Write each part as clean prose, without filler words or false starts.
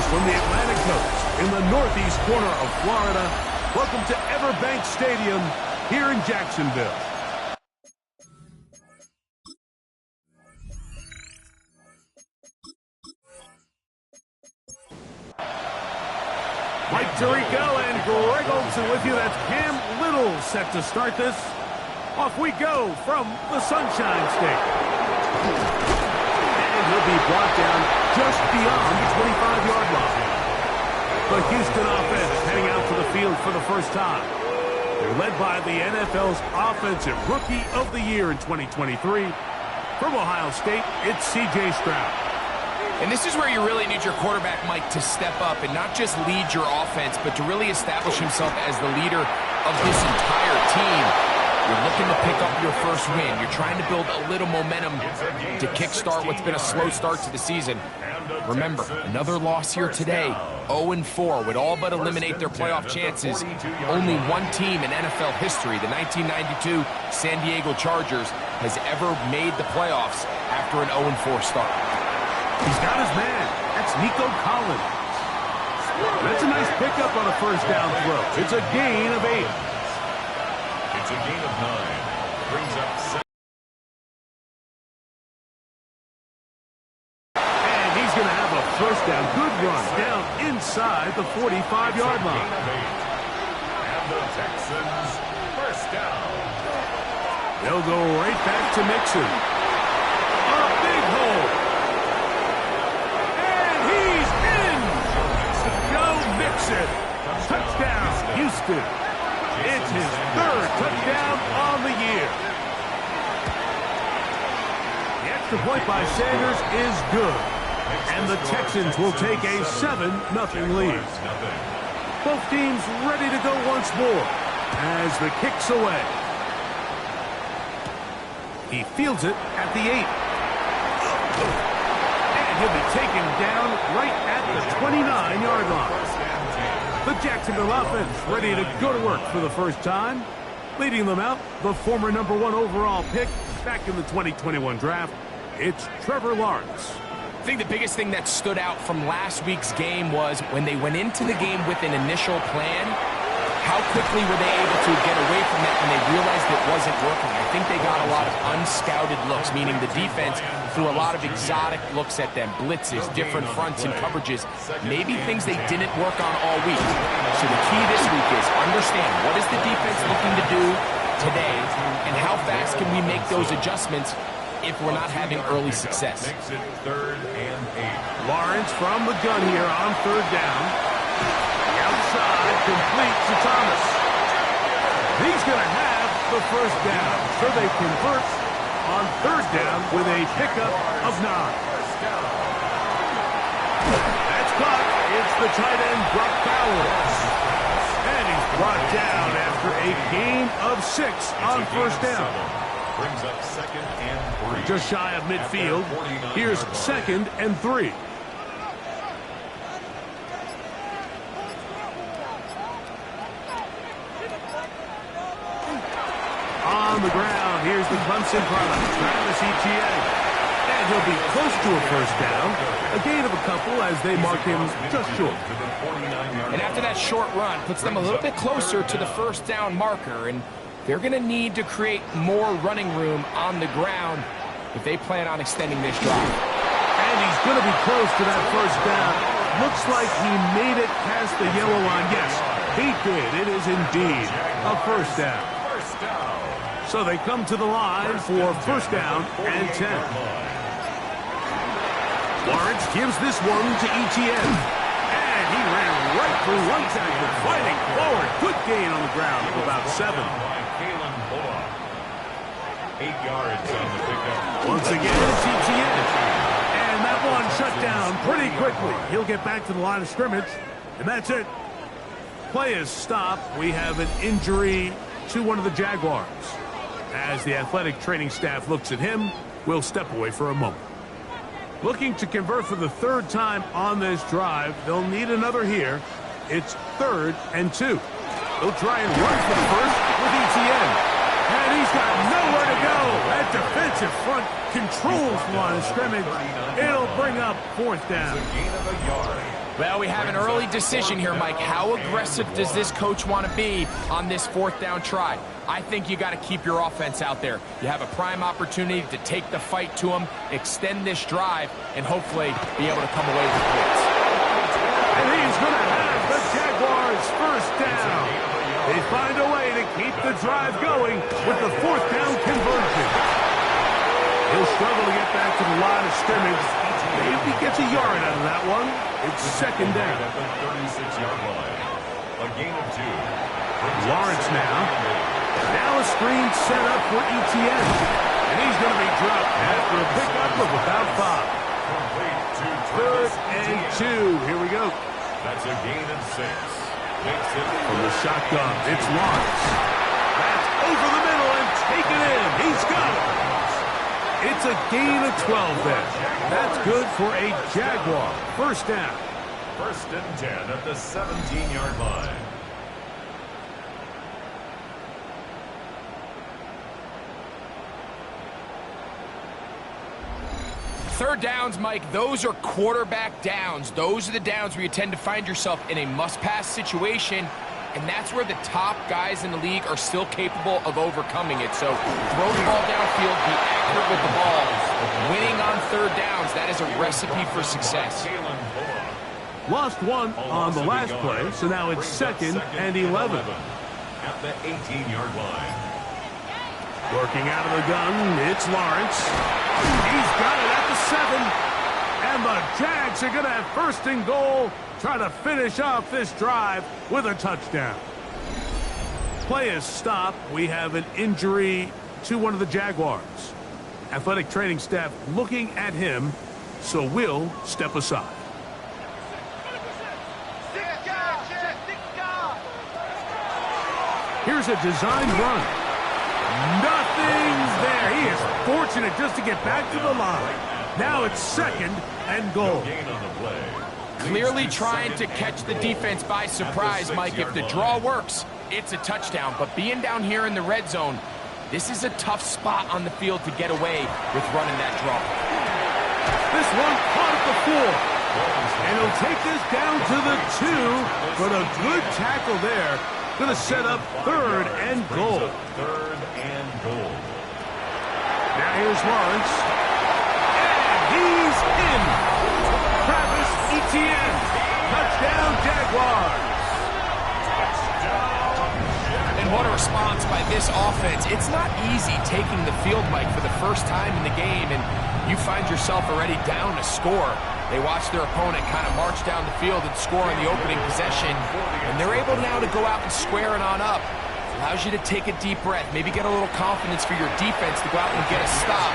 From the Atlantic coast in the northeast corner of Florida, welcome to Everbank Stadium here in Jacksonville. Mike Tirico and Greg Olson with you. That's Cam Little set to start this. Off we go from the Sunshine State. And he'll be brought down just beyond the 25-yard line. The Houston offense heading out to the field for the first time. They're led by the NFL's Offensive Rookie of the Year in 2023. From Ohio State, it's C.J. Stroud. And this is where you really need your quarterback, Mike, to step up and not just lead your offense, but to really establish himself as the leader of this entire team. You're looking to pick up your first win. You're trying to build a little momentum to kickstart what's been a slow start to the season. Remember, another loss here today, 0-4, would all but eliminate their playoff chances. Only one team in NFL history, the 1992 San Diego Chargers, has ever made the playoffs after an 0-4 start. He's got his man. That's Nico Collins. That's a nice pickup on a first down throw. It's a gain of 8. It's a gain of 9. Brings up 7. And he's going to have a first down. Good run down inside the 45-yard line. And the Texans first down. They'll go right back to Mixon. A big hole. And he's in. Go Mixon. Touchdown, Houston. It's his third touchdown on the year. The extra point by Sanders is good. And the Texans will take a 7-0 lead. Both teams ready to go once more as the kick's away. He fields it at the 8. And he'll be taken down right at the 29-yard line. The Jacksonville offense ready to go to work for the first time. Leading them out, the former #1 overall pick back in the 2021 draft, it's Trevor Lawrence. I think the biggest thing that stood out from last week's game was when they went into the game with an initial plan, how quickly were they able to get away from that when they realized it wasn't working. I think they got a lot of unscouted looks, meaning the defense threw a lot of exotic looks at them, blitzes, different fronts and coverages, maybe things they didn't work on all week. So the key this week is understand what is the defense looking to do today and how fast can we make those adjustments if we're not having early success. Makes it 3rd and 8. Lawrence from the gun here on 3rd down. The outside complete to Thomas. He's going to have the first down. So they convert on 3rd down with a pickup of 9. That's caught. It's the tight end, Brock Bowers. And he's brought down after a gain of 6 on 1st down. Brings up 2nd and 3. Just shy of midfield. Here's 2nd and 3. On the ground, here's the Clemson product, Travis Etienne. And he'll be close to a first down. A gain of a couple as they mark him just short. And after that short run, puts them a little bit closer to the first down marker. And they're going to need to create more running room on the ground if they plan on extending this drive. And he's going to be close to that first down. Looks like he made it past the yellow line. Yes, he did. It is indeed a first down. So they come to the line for first down and 10. Lawrence gives this one to Etienne. And he ran right through one tackle, fighting forward. Good gain on the ground of about 7. 8 yards on the pickup. Once again, it's Etienne. And that one shut down pretty quickly. He'll get back to the line of scrimmage. And that's it. Play is stopped. We have an injury to one of the Jaguars. As the athletic training staff looks at him, we'll step away for a moment. Looking to convert for the 3rd time on this drive. They'll need another here. It's 3rd and 2. They'll try and run for the first with Etienne. And he's got nowhere to go. That defensive front controls the line of scrimmage. It'll bring up 4th down. It's a gain of a yard. Well, we have an early decision here, Mike. How aggressive does this coach want to be on this fourth down try? I think you got to keep your offense out there. You have a prime opportunity to take the fight to them, extend this drive, and hopefully be able to come away with points. And he's going to have the Jaguars first down. They find a way to keep the drive going with the fourth down conversion. He'll struggle to get back to the line of scrimmage. Maybe he gets a yard out of that one. It's second down. At the 36-yard line. A gain of 2. Lawrence now. Now a screen set up for Etienne. And he's going to be dropped after a pickup of about 5. Third and 2. Here we go. That's a gain of 6. From the shotgun, it's Lawrence. That's over the middle and taken in. He's got it. It's a gain of 12 then. That's good for a Jaguar. First down. First and 10 at the 17-yard line. Third downs, Mike, those are quarterback downs. Those are the downs where you tend to find yourself in a must-pass situation, and that's where the top guys in the league are still capable of overcoming it. So throw the ball downfield, be accurate with the ball. Winning on third downs, that is a recipe for success. Lost one on the last play, so now it's second and 11. At the 18-yard line. Working out of the gun, it's Lawrence. He's got it at the 7. And the Jags are going to have first and goal, trying to finish off this drive with a touchdown. Play is stopped. We have an injury to one of the Jaguars. Athletic training staff looking at him, so we'll step aside. Here's a designed run. Nothing there. He is fortunate just to get back to the line. Now it's second and goal. Clearly trying to catch the defense by surprise, Mike. If the draw works, it's a touchdown. But being down here in the red zone, this is a tough spot on the field to get away with running that draw. This one caught at the 4. And he'll take this down to the 2. But a good tackle there. Going to set up third and goal. Third and goal. Now here's Lawrence. And he's in. Travis Etienne. Touchdown, Jaguars. And what a response by this offense. It's not easy taking the field, Mike, for the first time in the game, and you find yourself already down a score. They watch their opponent kind of march down the field and score in the opening possession, and they're able now to go out and square it on up. Allows you to take a deep breath, maybe get a little confidence for your defense to go out and get a stop.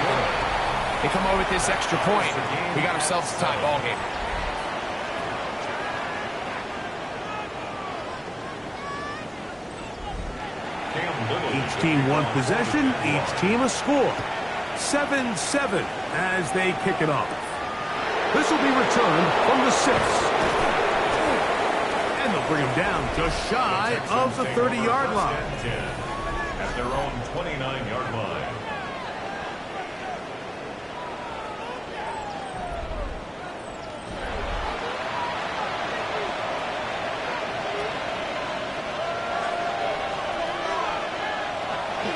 They come over with this extra point. We got ourselves a tie ball game. Each team one possession, each team a score. 7-7 as they kick it off. This will be returned from the 6. And they'll bring him down just shy of the 30-yard line. At their own 29-yard line.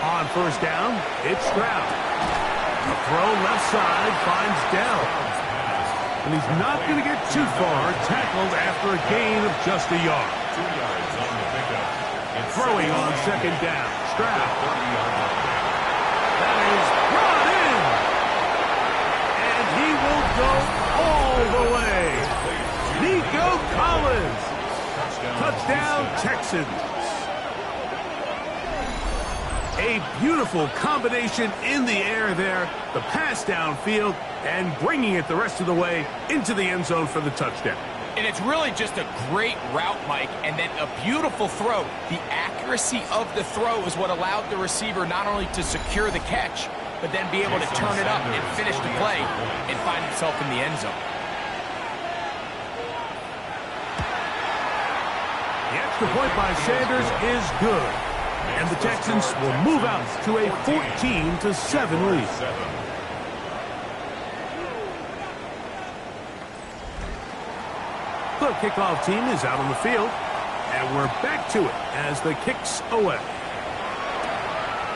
On first down, it's Stroud. A throw left side finds Dell. And he's not going to get too far, tackled after a gain of just a yard. 2 yards on the pickup. Throwing on second down. Stroud. That is brought in. And he will go all the way. Nico Collins. Touchdown, Texans. A beautiful combination in the air there. The pass downfield and bringing it the rest of the way into the end zone for the touchdown. And it's really just a great route, Mike, and then a beautiful throw. The accuracy of the throw is what allowed the receiver not only to secure the catch, but then be able to turn it up and finish the play and find himself in the end zone. The extra point by Sanders is good. And the Texans will move out to a 14-7 lead. The kickoff team is out on the field, and we're back to it as the kick's away.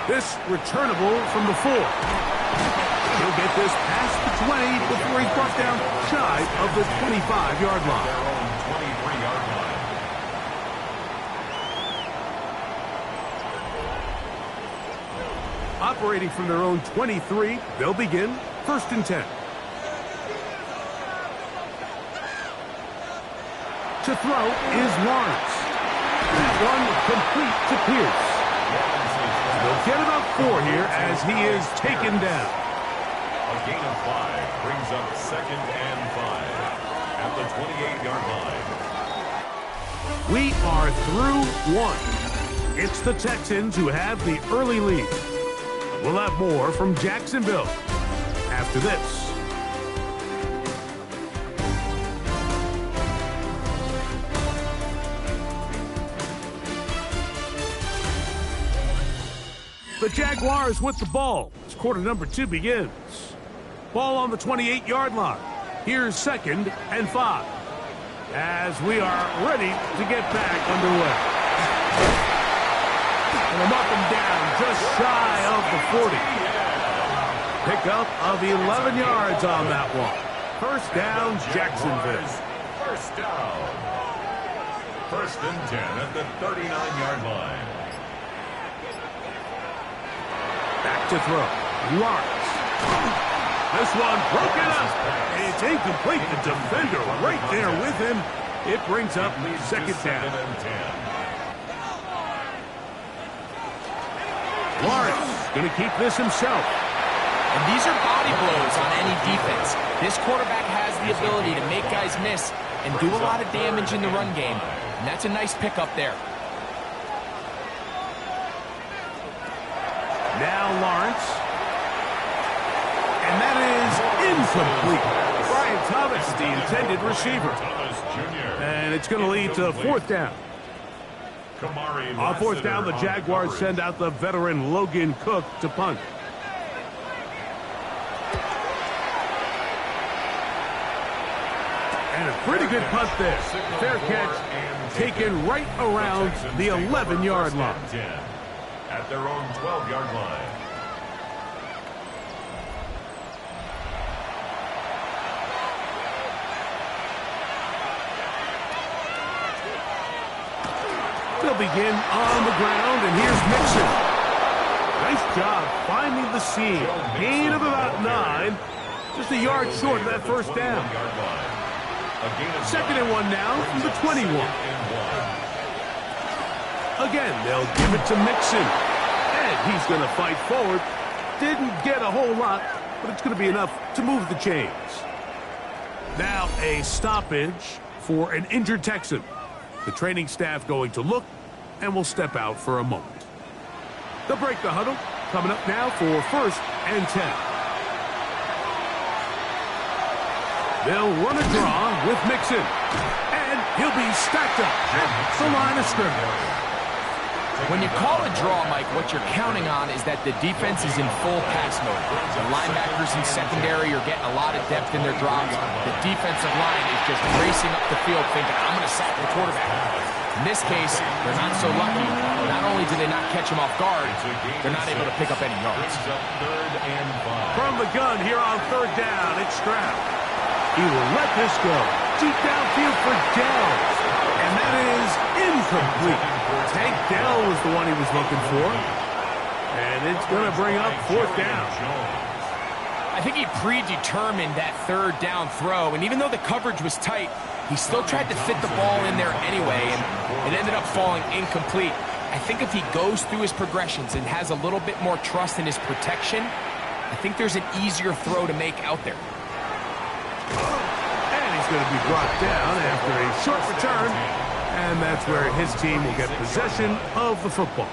This returnable from the 4. He'll get this past the 20 before he's brought down shy of the 25-yard line. Their own 23-yard line. Operating from their own 23, they'll begin 1st and 10. To throw is Lawrence. That one complete to Pierce. They'll get about 4 here as he is taken down. A gain of 5 brings up 2nd and 5 at the 28-yard line. We are through 1. It's the Texans who have the early lead. We'll have more from Jacksonville after this. The Jaguars with the ball as quarter number 2 begins. Ball on the 28-yard line. Here's 2nd and 5 as we are ready to get back underway. And I'm up and down just shy of the 40. Pickup of 11 yards on that one. First down, Jacksonville. First down. 1st and 10 at the 39-yard line. Back to throw. Lawrence. This one broken up. It's incomplete. The defender right there with him. It brings up 2nd down. And 10. Lawrence going to keep this himself. And these are body blows on any defense. This quarterback has the ability to make guys miss and do a lot of damage in the run game. And that's a nice pickup there. Now Lawrence. And that is incomplete. Brian Thomas, the intended receiver. Thomas Jr. And it's going to lead to 4th down. On 4th down, the Jaguars send out the veteran Logan Cook to punt. And a pretty good punt there. Fair catch taken right around the 11-yard line. At their own 12-yard line. They'll begin on the ground, and here's Mixon. Nice job finding the seam. Gain of about 9. Just a yard short of that first down. 2nd and 1 now from the 21. Again, they'll give it to Mixon. And he's going to fight forward. Didn't get a whole lot, but it's going to be enough to move the chains. Now a stoppage for an injured Texan. The training staff going to look, and will step out for a moment. They'll break the huddle. Coming up now for 1st and 10. They'll run a draw with Mixon. And he'll be stacked up at the line of scrimmage. When you call a draw, Mike, what you're counting on is that the defense is in full pass mode. The linebackers and secondary are getting a lot of depth in their drops. The defensive line is just racing up the field thinking, I'm going to sack the quarterback. In this case, they're not so lucky. Not only do they not catch him off guard, they're not able to pick up any yards. From the gun here on 3rd down, it's Stroud. He will let this go. Deep downfield for Dell. And that is incomplete. Tank Dell was the one he was looking for. And it's going to bring up 4th down. I think he predetermined that 3rd down throw. And even though the coverage was tight, he still tried to fit the ball in there anyway. And it ended up falling incomplete. I think if he goes through his progressions and has a little bit more trust in his protection, I think there's an easier throw to make out there. And he's going to be brought down after a short return. And that's where his team will get possession of the football.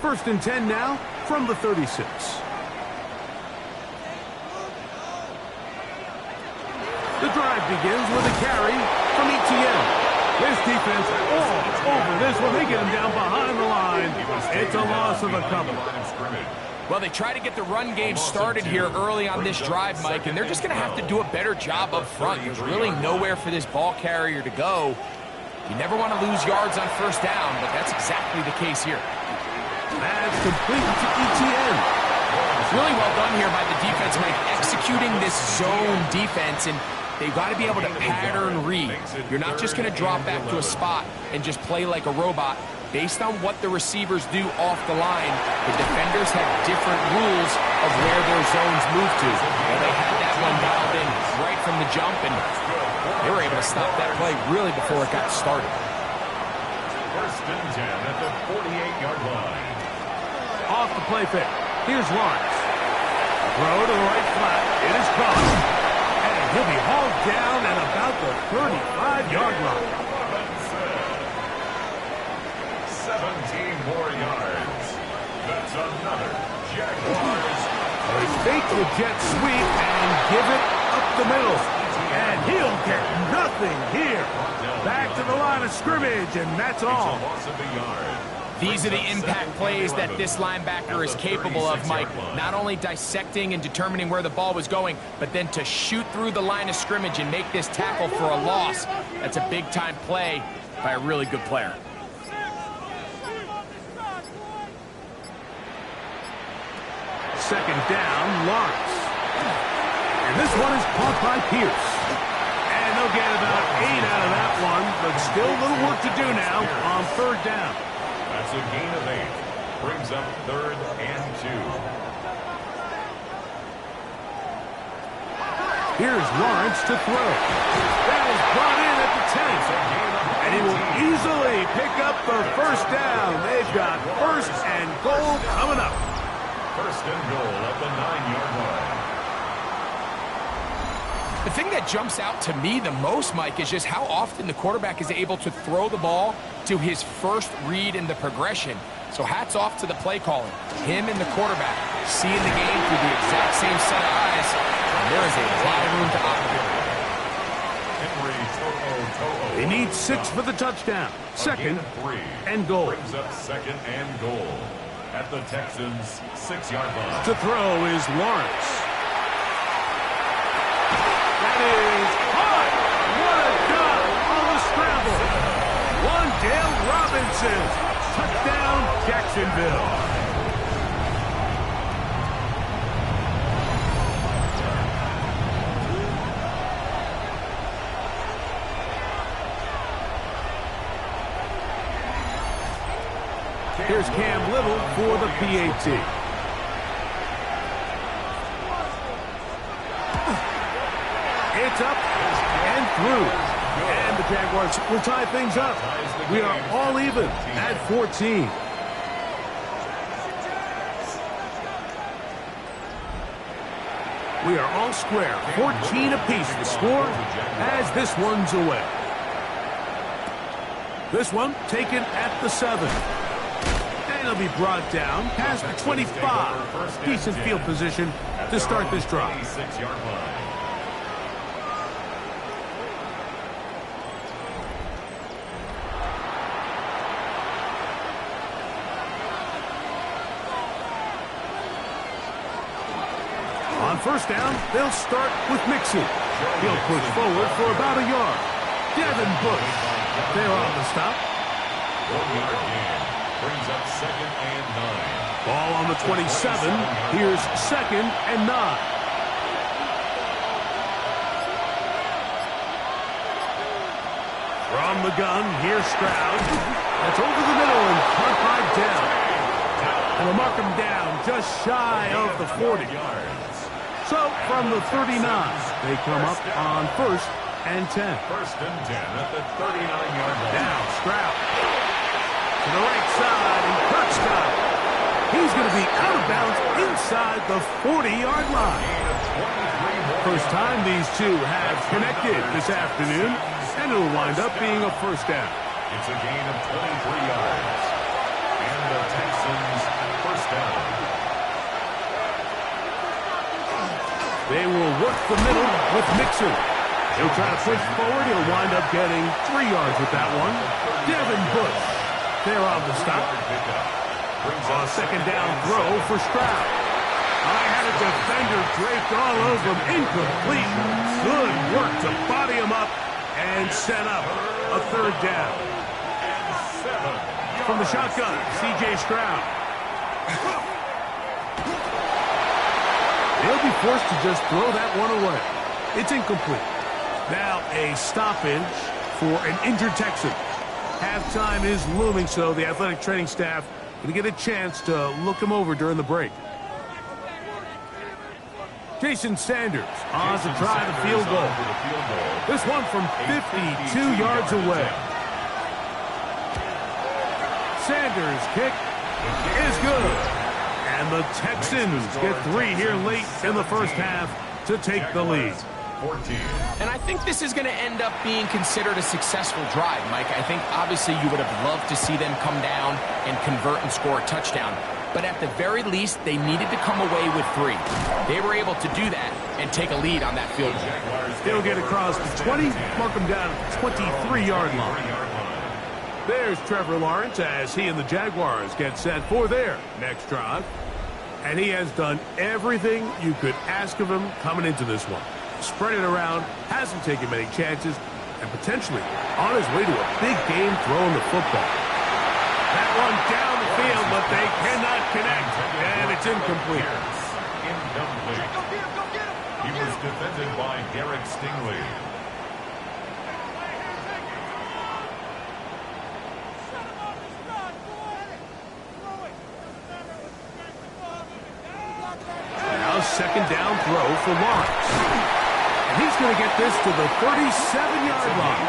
First and 10 now from the 36. The drive begins with a carry from ETN. This defense all over this one. They get him down behind the line. It's a loss of a couple. Well, they try to get the run game started here early on this drive, Mike, and they're just going to have to do a better job up front. There's really nowhere for this ball carrier to go. You never want to lose yards on first down, but that's exactly the case here. That's complete to ETN. Really well done here by the defense, Mike, executing this zone defense, and they've got to be able to pattern read. You're not just going to drop back to a spot and just play like a robot. Based on what the receivers do off the line, the defenders have different rules of where their zones move to. Well, they had that one dialed in right from the jump, and they were able to stop that play really before it got started. First and 10 at the 48-yard line. Off the play fake. Here's Lawrence. Throw to the right flat. It is caught. And he'll be hauled down at about the 35-yard line. 17 more yards. That's another Jaguars. They fake the jet sweep and give it up the middle. And he'll get nothing here. Back to the line of scrimmage, and that's all. These are the impact plays that this linebacker is capable of, Mike. Not only dissecting and determining where the ball was going, but then to shoot through the line of scrimmage and make this tackle for a loss. That's a big-time play by a really good player. Second down, Lawrence. And this one is caught by Pierce. And they'll get about 8 out of that one, but still a little work to do now on third down. That's a gain of 8. Brings up 3rd and 2. Here's Lawrence to throw. That is brought in at the 10. And he will easily pick up the first down. They've got first and goal coming up. First and goal at the 9-yard line. The thing that jumps out to me the most, Mike, is just how often the quarterback is able to throw the ball to his first read in the progression. So hats off to the play calling. Him and the quarterback seeing the game through the exact same set of eyes. And there is a lot of room to operate. They need 6 for the touchdown. Second and goal. Brings up 2nd and goal at the Texans' 6-yard line. To throw is Lawrence. That is hot. What a gun on the scramble. Wandale Robinson. Touchdown, Jacksonville. Here's Cam Little for the PAT. It's up and through. And the Jaguars will tie things up. We are all even at 14. We are all square. 14 apiece to score as this one's away. This one taken at the 7. And it'll be brought down past the 25. Decent field position to start this drive. On first down, they'll start with Mixon. He'll push forward for about a yard. Devin Bush. They're on the stop. 1-yard gain. Brings up 2nd and 9. Ball on the 27. Here's 2nd and 9. From the gun, here's Stroud. That's over the middle and caught by Dell. And they'll mark him down just shy of the 40. So from the 39, they come up on 1st and 10. 1st and 10 at the 39-yard line. Now Stroud. To the right side, and Kirkstad. He's going to be out of bounds inside the 40-yard line. First time these two have connected this afternoon, and it'll wind up being a first down. It's a gain of 23 yards. And the Texans first down. They will work the middle with Mixon. He'll try to push forward. He'll wind up getting 3 yards with that one. Devin Bush. They're on the stop. A second down throw for Stroud. I had a defender draped all over him. Incomplete. Good work to body him up and set up a third down. From the shotgun, C.J. Stroud. He'll be forced to just throw that one away. It's incomplete. Now a stoppage for an injured Texan. Halftime is looming, so the athletic training staff going to get a chance to look him over during the break. Jason Sanders on to try the field goal. This one from 52 yards away. Sanders' kick is good. And the Texans get 3 here late in the first half to take the lead. And I think this is going to end up being considered a successful drive, Mike. I think obviously you would have loved to see them come down and convert and score a touchdown. But at the very least, they needed to come away with 3. They were able to do that and take a lead on that field goal. They'll get across the 20, mark them down at the 23-yard line. There's Trevor Lawrence as he and the Jaguars get set for their next drive. And he has done everything you could ask of him coming into this one. Spread it around, hasn't taken many chances, and potentially on his way to a big game throwing the football. That one down the field, but they cannot connect, and it's incomplete. He was defended by Garrett Stingley. Now second down throw for Lawrence. And he's going to get this to the 37-yard line.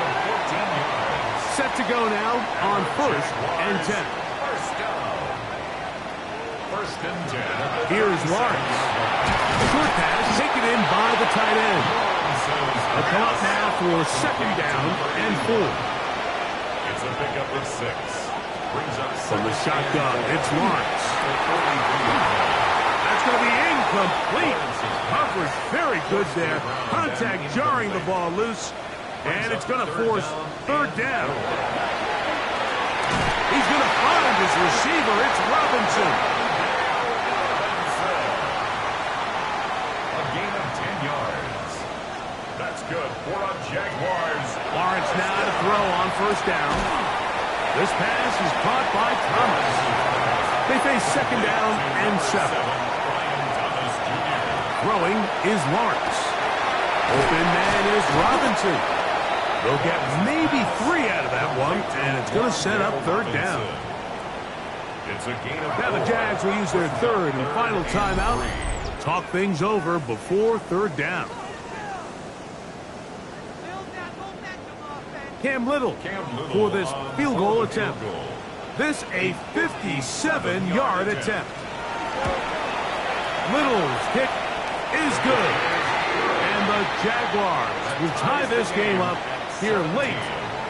Set to go now on 1st and 10. Here's Lawrence. Short pass taken in by the tight end. They'll come up now for second down and 4. It's a pickup of 6. Brings up from the shotgun. It's Lawrence. That's going to be incomplete. Coverage very good there. Contact jarring the ball loose. And it's going to force third down. He's going to find his receiver. It's Robinson. A gain of 10 yards. That's good for a Jaguars. Lawrence now to throw on first down. This pass is caught by Thomas. They face second down and 7. Throwing is Lawrence. Open man is Robinson. They'll get maybe 3 out of that one, and it's going to set up third down. It's a gain of now the Jags will use their third and final timeout. Talk things over before third down. Cam Little for this field goal attempt. This a 57-yard attempt. Little's kick is good. And the Jaguars will tie this game up here late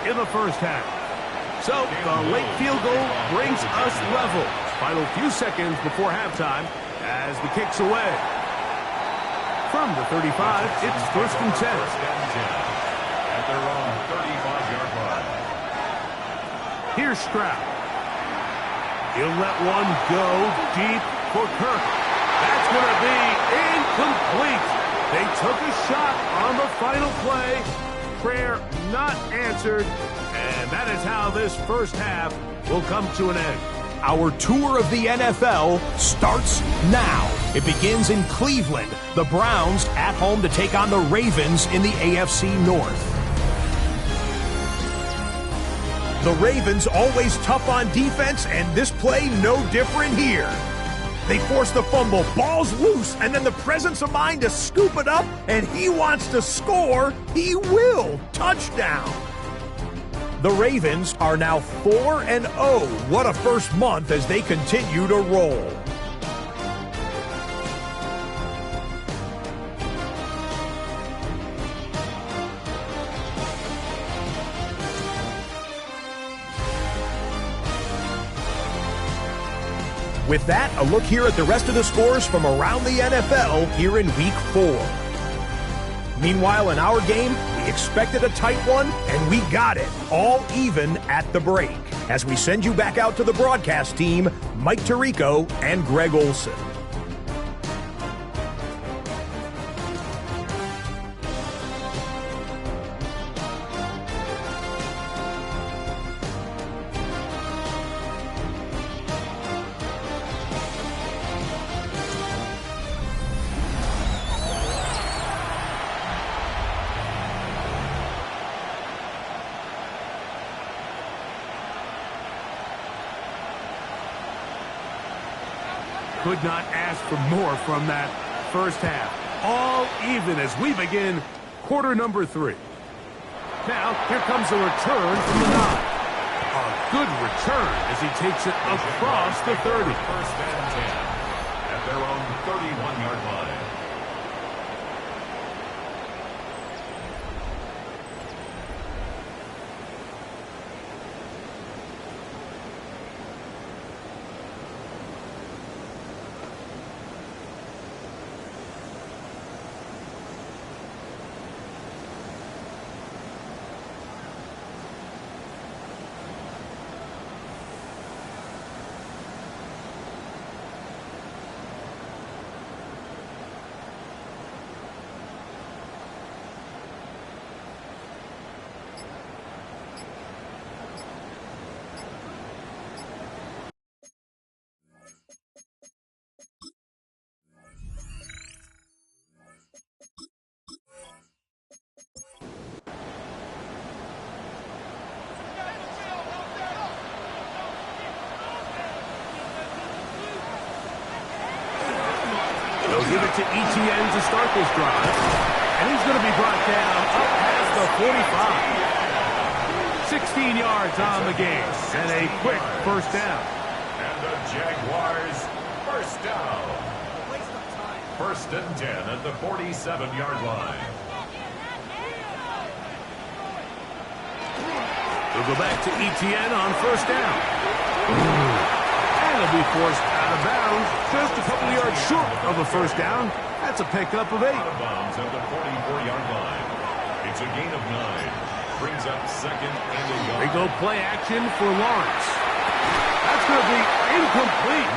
in the first half. So the late field goal brings us level. Final few seconds before halftime as the kick's away. From the 35, it's 1st and 10. At their own 35-yard line. Here's Stroud. He'll let one go deep for Kirk. That's going to be incomplete. They took a shot on the final play. Prayer not answered. And that is how this first half will come to an end. Our tour of the NFL starts now. It begins in Cleveland. The Browns at home to take on the Ravens in the AFC North. The Ravens always tough on defense, and this play no different here. They force the fumble, ball's loose, and then the presence of mind to scoop it up, and he wants to score. He will. Touchdown. The Ravens are now 4-0. What a first month as they continue to roll. With that, a look here at the rest of the scores from around the NFL here in Week 4. Meanwhile, in our game, we expected a tight one, and we got it, all even at the break. As we send you back out to the broadcast team, Mike Tirico and Greg Olson. Could not ask for more from that first half. All even as we begin quarter number 3. Now, here comes a return from the 9. A good return as he takes it across the 30. First and 10 at their own 31-yard line. They'll give it to Etienne to start this drive. And he's going to be brought down up past the 45. 16 yards on the game. And a quick first down. And the Jaguars first down. First and 10 at the 47-yard line. They'll go back to Etienne on first down. And he'll be forced out of bounds, just a couple of yards short of a first down. That's a pickup of 8. Out of bounds at the 44-yard line. It's a gain of 9. Brings up second and a yard. They go play action for Lawrence. That's going to be incomplete.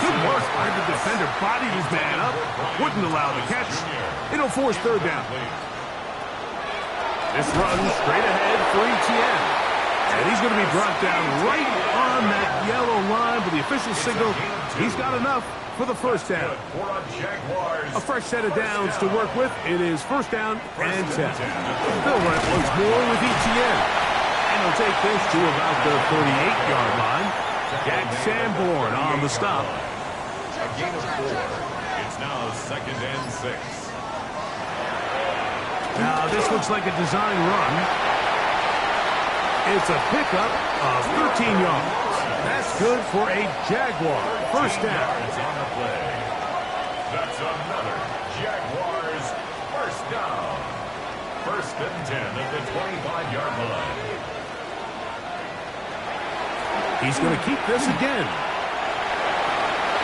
Good work by the defender. Bodied his man up. Wouldn't allow the catch. It'll force third down. This runs straight ahead for Etienne. And he's going to be brought down right on that yellow line, but the official signal, he's got enough for the first down. A fresh set of downs to work with. It is first down and 10. They'll run it once more with Etienne. And he'll take this to about the 38-yard line. Jack Sanborn on the stop. A gain of 4. It's now second and 6. Now this looks like a design run. It's a pickup of 13 yards. That's good for a Jaguar. First down. On the play. That's another Jaguars first down. First and 10 at the 25-yard line. He's going to keep this again.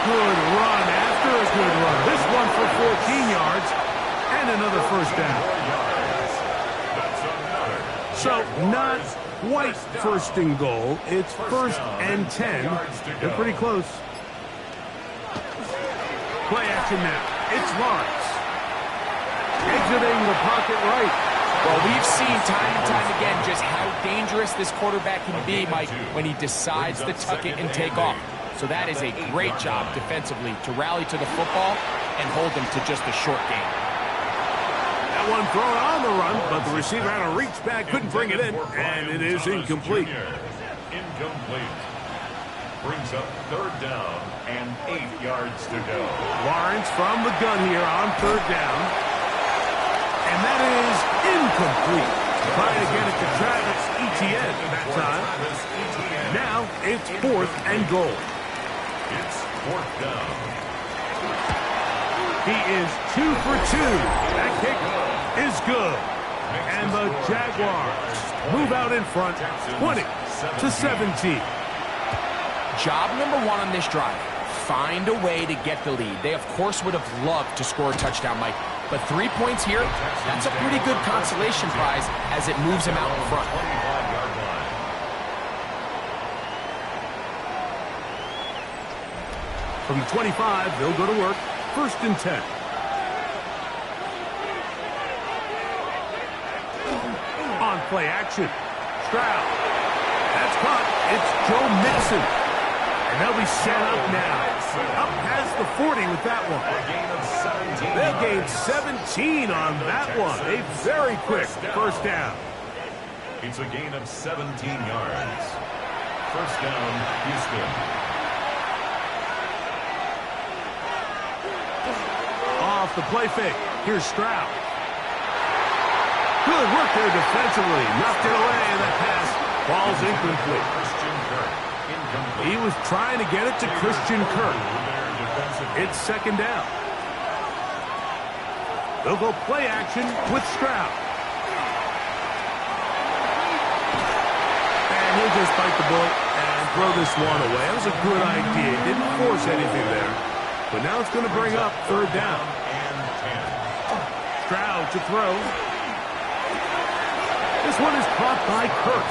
Good run after a good run. This one for 14 yards and another first down. That's another. So not quite first and goal. It's first and 10. They're pretty close. Play action now. It's Lawrence. Exiting the pocket right. Well, we've seen time and time again just how dangerous this quarterback can be, Mike, when he decides to tuck it and take off. So that is a great job defensively to rally to the football and hold them to just a short game. That one thrown on the run, but the receiver had to reach back, couldn't bring it in, and it is incomplete. Incomplete. Brings up third down and 8 yards to go. Lawrence from the gun here on third down. And that is incomplete. Trying to get it to Travis Etienne that time. Now it's fourth and goal. It's fourth down. He is 2 for 2. That kick is good. And the Jaguars move out in front 20-17. Job number 1 on this drive, find a way to get the lead. They, of course, would have loved to score a touchdown, Mike. But 3 points here, that's a pretty good consolation prize as it moves him out in front. 25-yard line. From the 25, they'll go to work. First and 10. On play action. Stroud. That's caught. It's Joe Mixon. And they'll be set up now. Up past the 40 with that one. A gain of 17. They'll gain 17 on that one. A very quick first down. It's a gain of 17 yards. First down, Houston. off the play fake. Here's Stroud. Good work there defensively. Knocked it away, and that pass falls incomplete. He was trying to get it to Christian Kirk. It's second down. They'll go play action with Stroud. And he'll just bite the bullet and throw this one away. That was a good idea. Didn't force anything there. But now it's going to bring up third down. Stroud to throw. This one is caught by Kirk.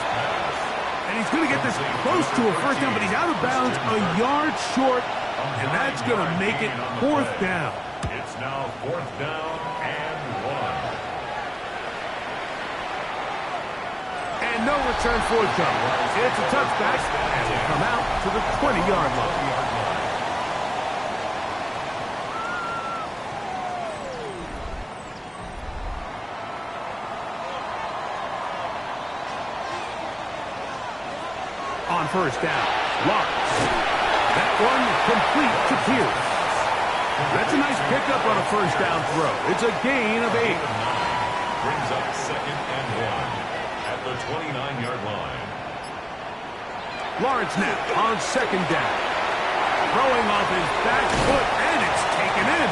And he's going to get this close to a first down, but he's out of bounds a yard short, and that's going to make it fourth down. It's now fourth down and 1. And no return forthcoming. It's a touchback, and will come out to the 20-yard line. On first down, Lawrence. That one complete to Pierce. That's a nice pickup on a first down throw. It's a gain of 8. Brings up second and 1 at the 29-yard line. Lawrence now on second down. Throwing off his back foot, and it's taken in.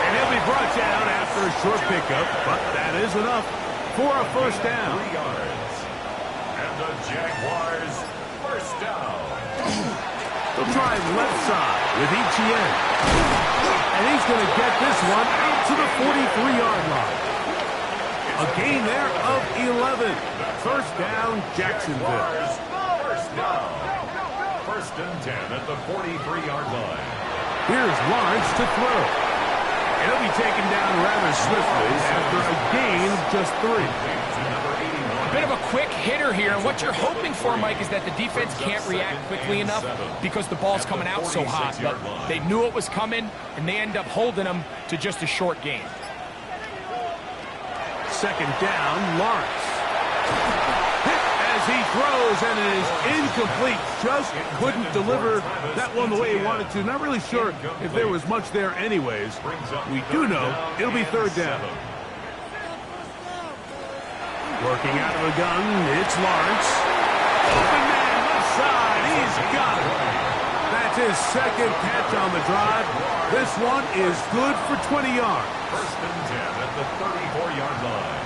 And he'll be brought down after a short pickup, but that is enough for a first down. 3 yards. And the Jaguars first down. They'll try left side with Etienne. And he's going to get this one out to the 43-yard line. A gain there of 11. First down, Jacksonville. First down. First and 10 at the 43-yard line. Here's Lawrence to throw. And he'll be taken down rather swiftly after a gain of just 3. A bit of a quick hitter here. What you're hoping for, Mike, is that the defense can't react quickly enough because the ball's coming out so hot. But they knew it was coming, and they end up holding them to just a short gain. Second down, Lawrence. Hit as he throws, and it is incomplete. Just couldn't deliver that one the way he wanted to. Not really sure if there was much there anyways. We do know it'll be third down. Working out of a gun, it's Lawrence. Open man, left side, he's got it. That's his second catch on the drive. This one is good for 20 yards. First and 10 at the 34-yard line.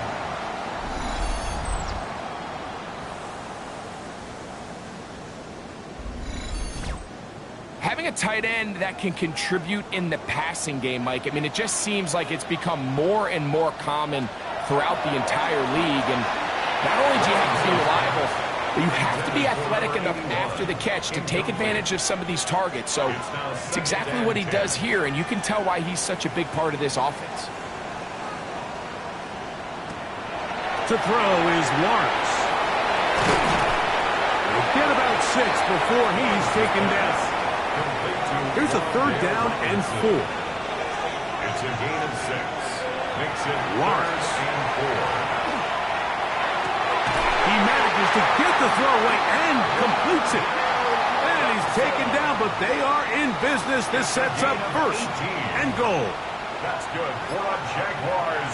Having a tight end that can contribute in the passing game, Mike, I mean, it just seems like it's become more and more common throughout the entire league. And not only do you have to be reliable, but you have to be athletic enough after the catch to take advantage of some of these targets. So it's exactly what he does here, and you can tell why he's such a big part of this offense. To throw is Lawrence. He'll get about 6 before he's taken down. Here's a third down and 4. It's a gain of 6. Makes it Lawrence. and 4. He manages to get the throw away and completes it. And he's taken down, but they are in business. This sets up first and goal. That's good for the Jaguars.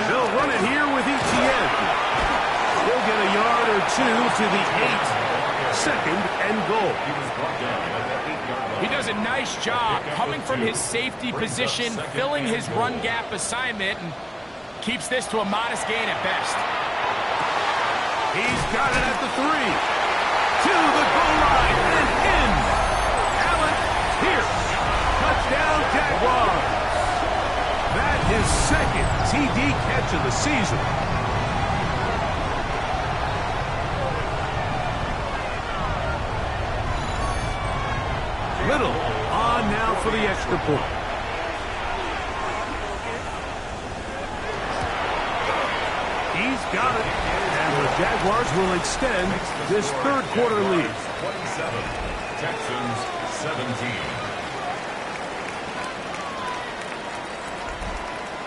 They'll run it here with Etienne. He'll get a yard or 2 to the 8. Second and goal. He does a nice job coming from his safety position, filling his run gap assignment, and keeps this to a modest gain at best. He's got it at the 3. To the goal line and in. Allen Pierce. Touchdown, Jaguars. That is second TD catch of the season. Little on now for the extra point. He's got it. And the Jaguars will extend this third quarter lead. 27. Texans 17.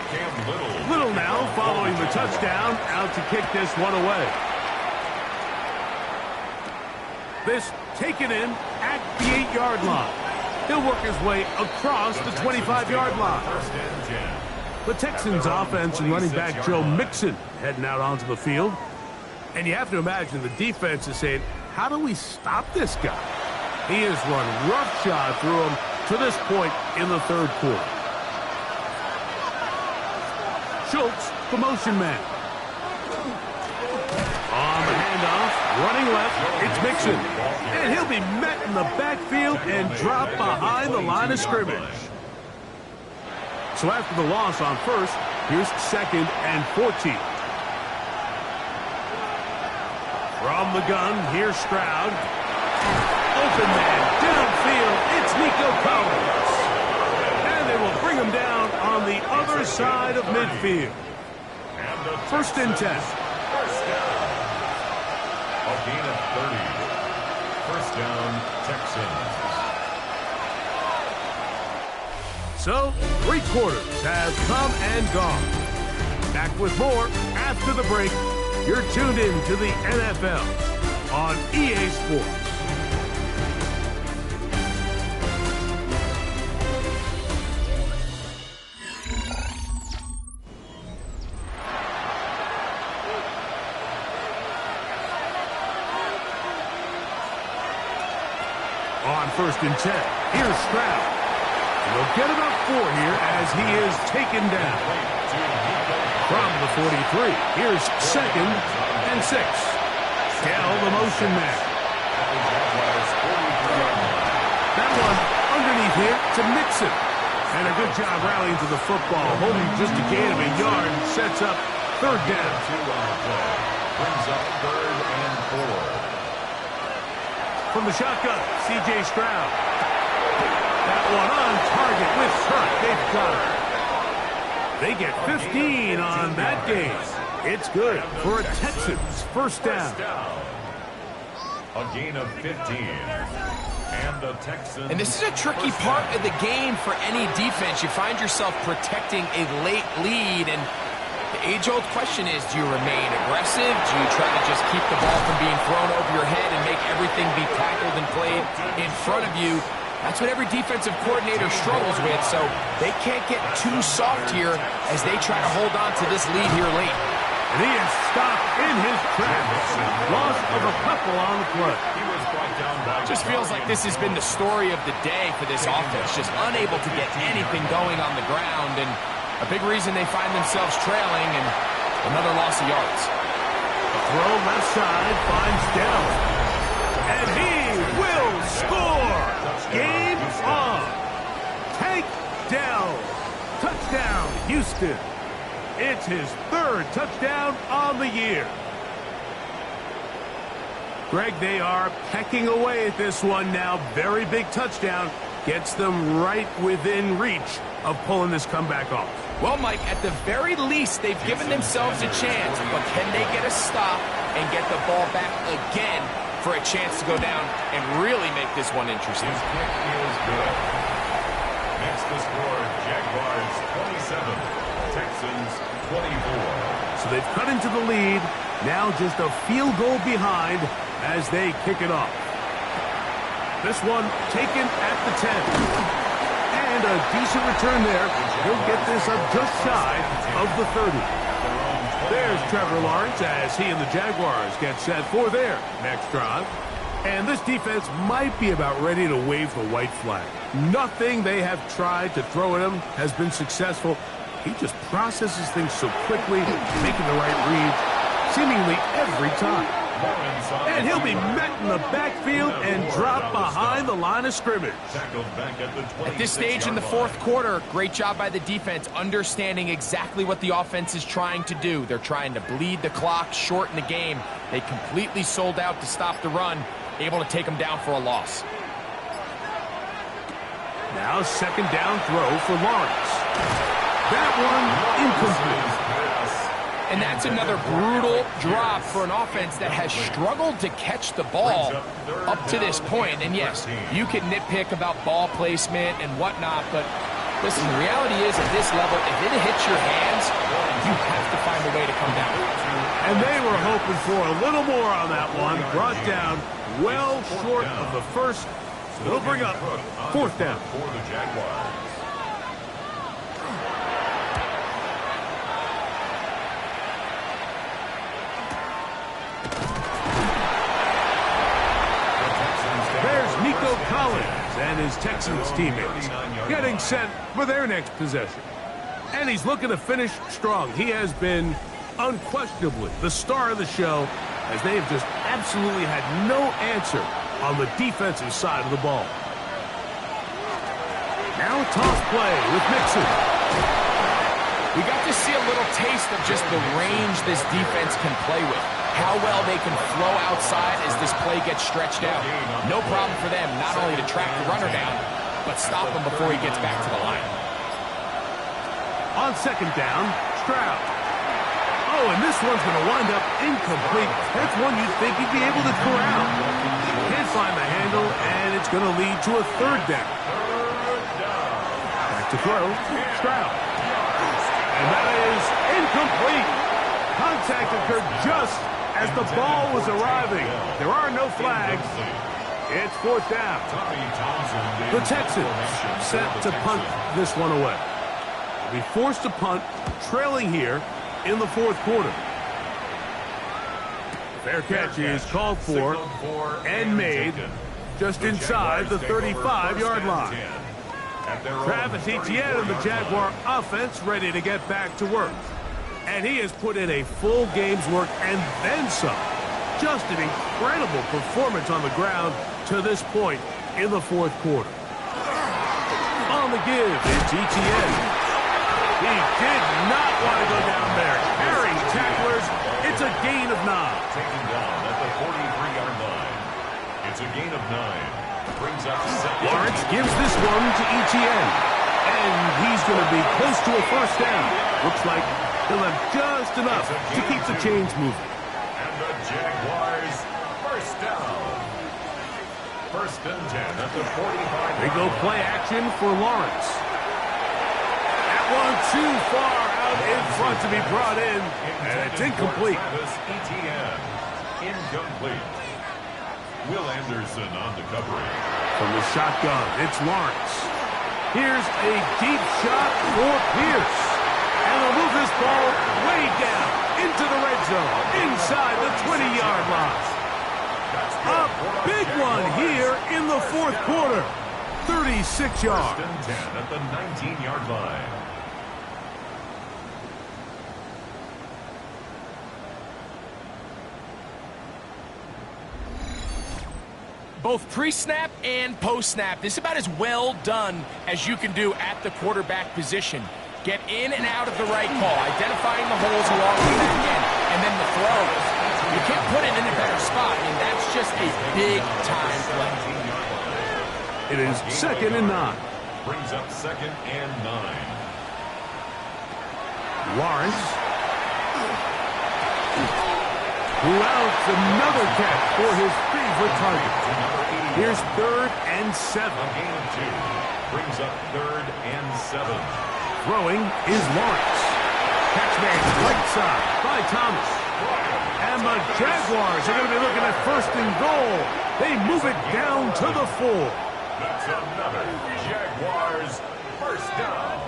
Cam Little now following the touchdown, out to kick this one away. This taken in at the 8-yard line. He'll work his way across the 25-yard line. First and 10. The Texans offense and running back Joe Mixon heading out onto the field. And you have to imagine the defense is saying, how do we stop this guy? He has run roughshod through him to this point in the third quarter. Schultz, the motion man. On the handoff, running left, it's Mixon. And he'll be met in the backfield and dropped behind the line of scrimmage. So after the loss on first, here's 2nd and 14. From the gun, here's Stroud. Open man, downfield, it's Nico Collins. And they will bring him down on the other side of midfield. First and 10. First down. A gain of 30. First down, Texans. So, 3 quarters have come and gone. Back with more after the break. You're tuned in to the NFL on EA Sports. On first and 10, here's Stroud. He'll get about 4 here as he is taken down. From the 43, here's 2nd and 6. Dell, the motion man. That one underneath here to Mixon. And a good job rallying to the football. Holding just a gain of a yard and sets up 3rd down. Brings up 3rd and 4. From the shotgun, C.J. Stroud. That one on target with Turk. They've got it. They get 15 on that game. It's good for a Texans first down. A gain of 15. And the Texans. And this is a tricky part of the game for any defense. You find yourself protecting a late lead, and the age-old question is, do you remain aggressive? Do you try to just keep the ball from being thrown over your head and make everything be tackled and played in front of you? That's what every defensive coordinator struggles with, so they can't get too soft here as they try to hold on to this lead here late. And he is stopped in his tracks. Loss of a couple on the play. He was brought down by. Just feels like this has been the story of the day for this offense, just unable to get anything going on the ground, and a big reason they find themselves trailing, and another loss of yards. The throw left side finds Dell. And he will score! Game on! Tank Dell! Touchdown, Houston! It's his 3rd touchdown on the year. Greg, they are pecking away at this one now. Very big touchdown. Gets them right within reach of pulling this comeback off. Well, Mike, at the very least, they've given themselves a chance, but can they get a stop and get the ball back again for a chance to go down and really make this one interesting? His kick is good. Makes the score Jaguars 27, Texans 24. So they've cut into the lead. Now just a field goal behind as they kick it off. This one taken at the 10. And a decent return there. He'll get this up just shy of the 30. There's Trevor Lawrence as he and the Jaguars get set for their next drive. And this defense might be about ready to wave the white flag. Nothing they have tried to throw at him has been successful. He just processes things so quickly, making the right reads seemingly every time. And he'll be met in the backfield and dropped behind the line of scrimmage. At this stage in the 4th quarter, great job by the defense, understanding exactly what the offense is trying to do. They're trying to bleed the clock, shorten the game. They completely sold out to stop the run, able to take them down for a loss. Now 2nd down throw for Lawrence. That one incomplete. And that's another brutal drop for an offense that has struggled to catch the ball up to this point. And yes, you can nitpick about ball placement and whatnot, but listen, the reality is at this level, if it hits your hands, you have to find a way to come down. And they were hoping for a little more on that one. Brought down well short of the first. It'll bring up fourth down. For the Jaguars. There's Nico Collins and his Texans teammates getting set for their next possession. And he's looking to finish strong. He has been unquestionably the star of the show, as they have just absolutely had no answer on the defensive side of the ball. Now a toss play with Mixon. We got to see a little taste of just the range this defense can play with. How well they can flow outside as this play gets stretched out. No problem for them not only to track the runner down, but stop him before he gets back to the line. On second down, Stroud. Oh, and this one's going to wind up incomplete. That's one you'd think he'd be able to corral. Can't find the handle, and it's going to lead to a third down. Back to throw, Stroud. And that is incomplete. Contact occurred just as the ball was arriving. There are no flags. It's fourth down. The Texans set to punt this one away. They'll be forced to punt, trailing here in the fourth quarter. Fair catch is called for and made just inside the 35-yard line. Travis Etienne and the Jaguar offense ready to get back to work. And he has put in a full game's work and then some. Just an incredible performance on the ground to this point in the fourth quarter. On the give, it's Etienne. He did not want to go down there. Carrying tacklers, it's a gain of 9. Taken down at the 43-yard line. It's a gain of 9. Brings up second. Lawrence gives this one to Etienne. And he's going to be close to a first down. Looks like he'll have just enough to keep the chains moving. And the Jaguars first down. First and 10 at the 45. They go play action for Lawrence. One too far out in front to be brought in, and it's incomplete. Etienne, incomplete. Will Anderson on the coverage. From the shotgun, it's Lawrence. Here's a deep shot for Pierce. And they'll move this ball way down into the red zone, inside the 20-yard line. A big one here in the fourth quarter. 36 yards. First and 10 at the 19-yard line. Both pre-snap and post-snap, this is about as well done as you can do at the quarterback position. Get in and out of the right call, identifying the holes along the back end, and then the throw. You can't put it in a better spot, and that's just a big-time play. It is second and 9. Brings up second and 9. Lawrence. Who else? Another catch for his favorite target. Here's third and 7. A gain of 2. Brings up third and 7. Throwing is Lawrence. Catch made right side by Thomas. And the Jaguars are going to be looking at first and goal. They move it down to the 4. That's another Jaguars first down.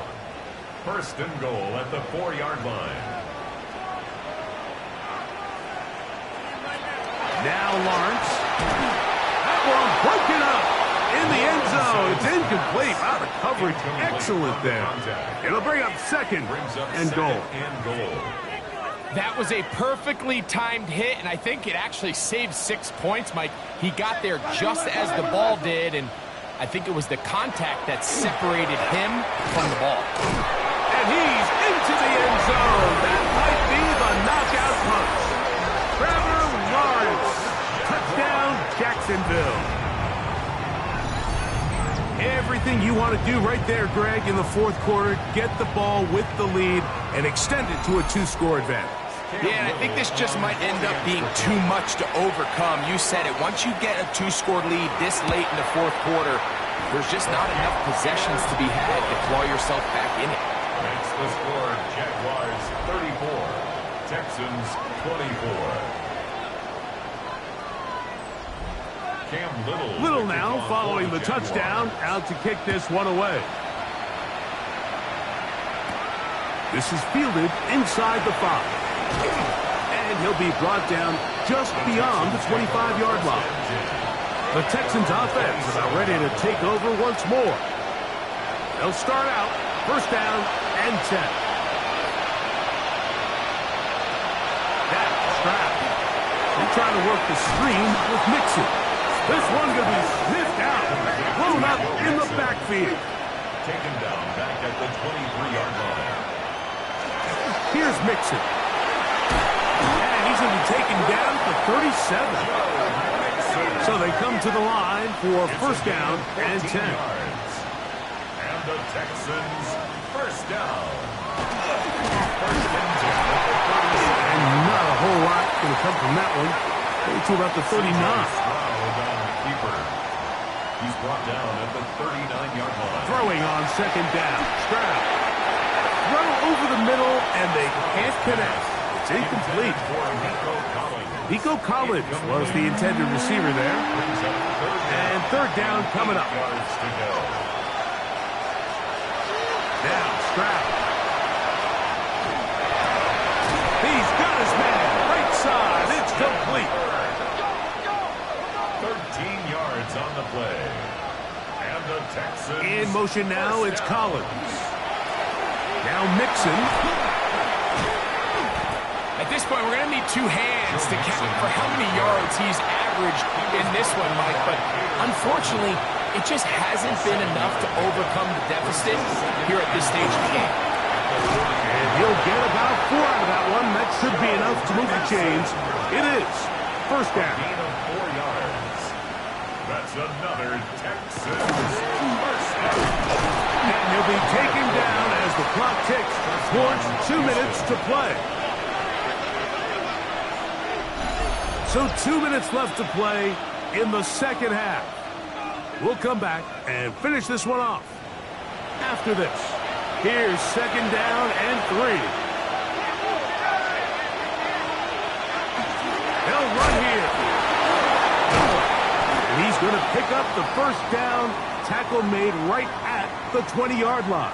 First and goal at the 4-yard line. Now Lawrence. That one broken up in the end zone. It's incomplete. Wow, the coverage excellent there. It'll bring up second and goal. That was a perfectly timed hit, and I think it actually saved 6 points, Mike. He got there just as the ball did, and I think it was the contact that separated him from the ball. And he's into the end zone. That might be the knockout punch. Trevor Lawrence. Touchdown, Jacksonville. Everything you want to do right there, Greg, in the fourth quarter. Get the ball with the lead and extend it to a 2-score advantage. Yeah, and I think this just might end up being too much to overcome. You said it. Once you get a 2-score lead this late in the fourth quarter, there's just not enough possessions to be had to claw yourself back in it. Makes the score Jaguars 34, Texans 24. Little now following the touchdown, out to kick this one away. This is fielded inside the 5. And he'll be brought down just beyond the 25-yard line. The Texans offense about ready to take over once more. They'll start out first down and 10. That's Stroud. They're trying to work the screen with Mixon. This one's going to be sniffed out, blown up in the backfield. Taken down back at the 23-yard line. Here's Mixon. And he's going to be taken down for 37. So they come to the line for first down and 10. And the Texans first down. First and 10 at the 37. And not a whole lot going to come from that one. Maybe to about the 39. He's brought down at the 39-yard line. Throwing on second down. Stroud. Throw over the middle, and they can't connect. It's incomplete. Nico Collins was the intended receiver there. And third down coming up. Now Stroud. He's got his man. Right side. It's complete. 13 yards on the play. And the Texans... In motion now, it's Collins. Now Mixon. At this point, we're going to need two hands to count for how many yards he's averaged in this one, Mike. But unfortunately, it just hasn't been enough to overcome the deficit here at this stage of the game. And he'll get about 4 out of that one. That should be enough to move the chains. It is. First down. Gain of 4 yards. That's another Texans first down. And he'll be taken down as the clock ticks towards 2 minutes to play. So 2 minutes left to play in the second half. We'll come back and finish this one off after this. Here's second down and 3. They'll run here. And he's going to pick up the first down. Tackle made right at the 20-yard line.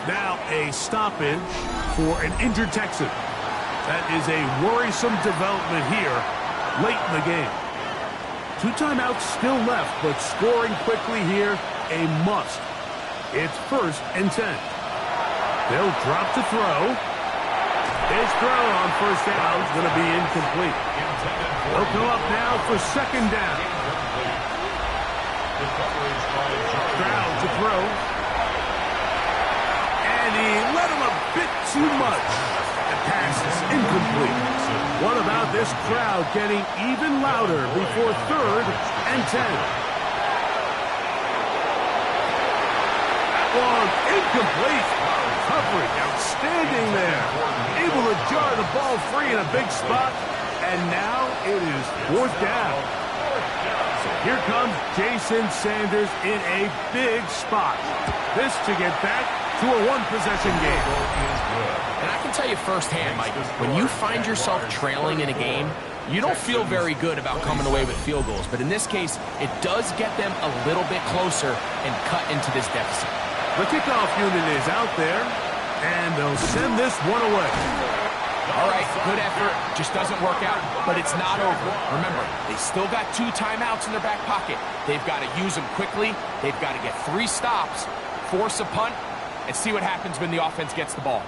Now a stoppage for an injured Texan. That is a worrisome development here late in the game. 2 timeouts still left, but scoring quickly here, a must. It's first and 10. They'll drop to throw. His throw on first down is going to be incomplete. They'll go up now for second down. Stroud to throw. And he let him a bit too much. The pass is incomplete. What about this crowd getting even louder before third and 10? That one incomplete. Coverage outstanding there. Able to jar the ball free in a big spot. And now it is fourth down. So here comes Jason Sanders in a big spot. This to get back to a one-possession game. And I can tell you firsthand, Mike, when you find yourself trailing in a game, you don't feel very good about coming away with field goals. But in this case, it does get them a little bit closer and cut into this deficit. The kickoff unit is out there, and they'll send this one away. All right, good effort. Just doesn't work out, but it's not over. Remember, they still got 2 timeouts in their back pocket. They've got to use them quickly. They've got to get 3 stops, force a punt, and see what happens when the offense gets the ball.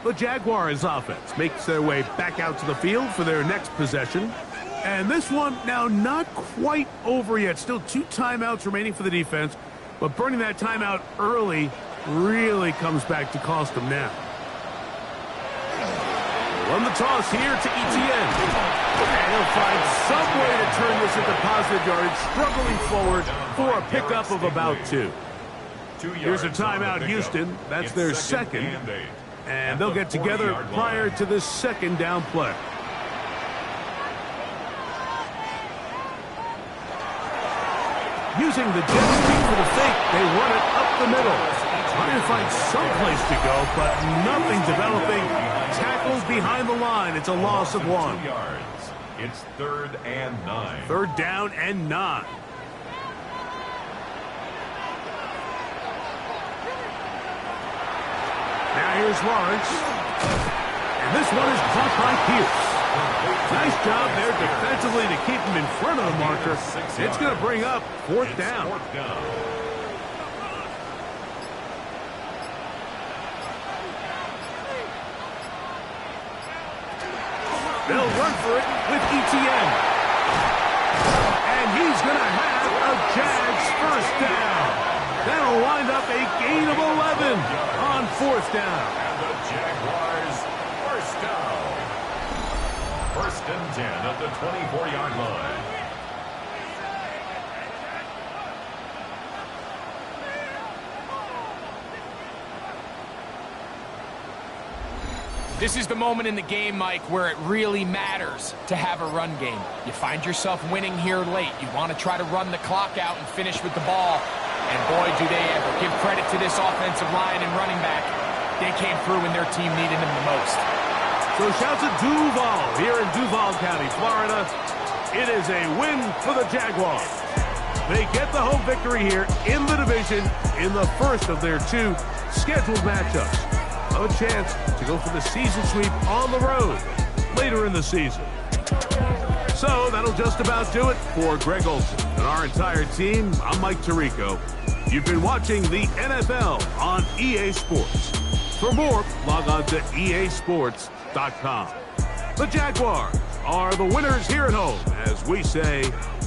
The Jaguars offense makes their way back out to the field for their next possession. And this one now not quite over yet. Still 2 timeouts remaining for the defense. But burning that timeout early really comes back to cost them now. On the toss here to Etienne. And he'll find some way to turn this into positive yardage, struggling forward for a pickup of about 2. Here's a timeout, Houston. That's their second. And they'll get together prior to this second down play. Using the jet sweep for the fake, they run it up the middle. Trying to find some place to go, but nothing developing. behind the line. It's a loss of 1. 2 yards. It's 3rd and 9. 3rd down and 9. Now here's Lawrence. And this one is caught by Pierce. Nice job there defensively to keep him in front of the marker. It's going to bring up 4th down. 4th down. They'll run for it with ETN. And he's going to have a Jags 1st down. That'll wind up a gain of 11 on 4th down. And the Jaguars 1st down. 1st and 10 at the 24-yard line. This is the moment in the game, Mike, where it really matters to have a run game. You find yourself winning here late. You want to try to run the clock out and finish with the ball. And boy, do they ever. Give credit to this offensive line and running back. They came through when their team needed them the most. So shout to Duval here in Duval County, Florida. It is a win for the Jaguars. They get the home victory here in the division in the first of their 2 scheduled matchups. A chance to go for the season sweep on the road later in the season. So that'll just about do it for Greg Olson and our entire team. I'm Mike Tirico. You've been watching the NFL on EA Sports. For more, log on to easports.com. The Jaguars are the winners here at home as we say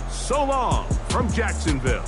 so long from Jacksonville.